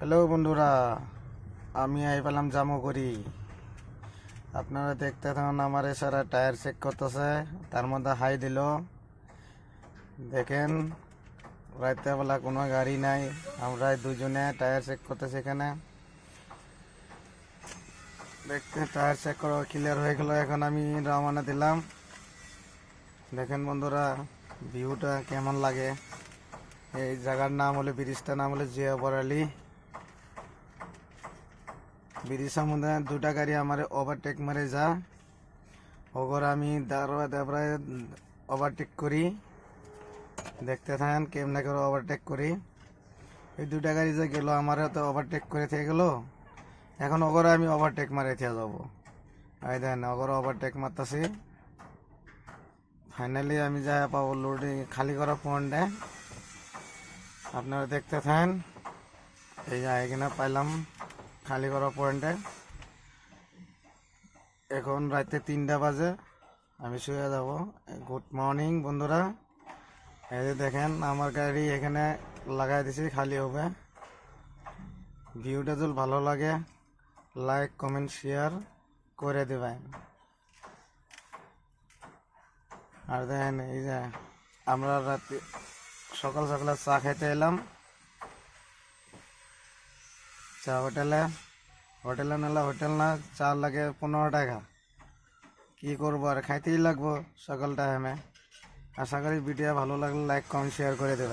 Hello বন্ধুরা, আমি I পেলাম জামুগুড়ি। আপনারা দেখতে থাকুন, আমার সারা টায়ার চেক করতেছে, তার মধ্যে হাই দিল। দেখেন, রাত্রেবেলা কোনো গাড়ি নাই, আমরা দুজনে টায়ার চেক করতেছি। এখানে দেখতে টায়ার চেক করা ক্লিয়ার হয়ে গেল। এখন আমি রওনা দিলাম। দেখেন বন্ধুরা, ভিউটা কেমন লাগে। এই জায়গার নাম হলো, ব্রিজটার নাম হলো জিয়া বরালি। ব্রিজের মধ্যে দুটা গাড়ি আমার ওভারটেক মারে যা, ওগর আমি দাবরায় ওভারটেক করি। দেখতে থাকেন কেমনে করে ওভারটেক করি। এই দুটা গাড়ি যে গেল, আমারও তো ওভারটেক করে থেকে গেল। এখন ওগরে আমি ওভারটেক মারে থেকে যাবো। এই দেন, ওগরে ওভারটেক মারতেছি। ফাইনালি আমি যা পাবো লোডিং খালি করা পয়েন্টে। আপনারা দেখতে থাকেন। এই যা এখানে পাইলাম খালি করা পয়েন্টে। এখন রাতে 3টা বাজে, আমি শুয়ে যাব। গুড মর্নিং বন্ধুরা। এই যে দেখেন, আমার গাড়ি এখানে লাগাই দিছি, খালি হবে। ভিউটা যদি ভালো লাগে, লাইক কমেন্ট শেয়ার করে দেবেন। আর দেখেন, এই যে আমরা রাতে সকাল সকালে চা খেতে এলাম। চা হোটেলে নিলে হোটেল না, চা লাগে 15 টাকা। কি করবো, আর খাইতেই লাগবো সকাল টাইমে। আশা করি ভিডিও ভালো লাগলে লাইক কমেন্ট শেয়ার করে দেবে।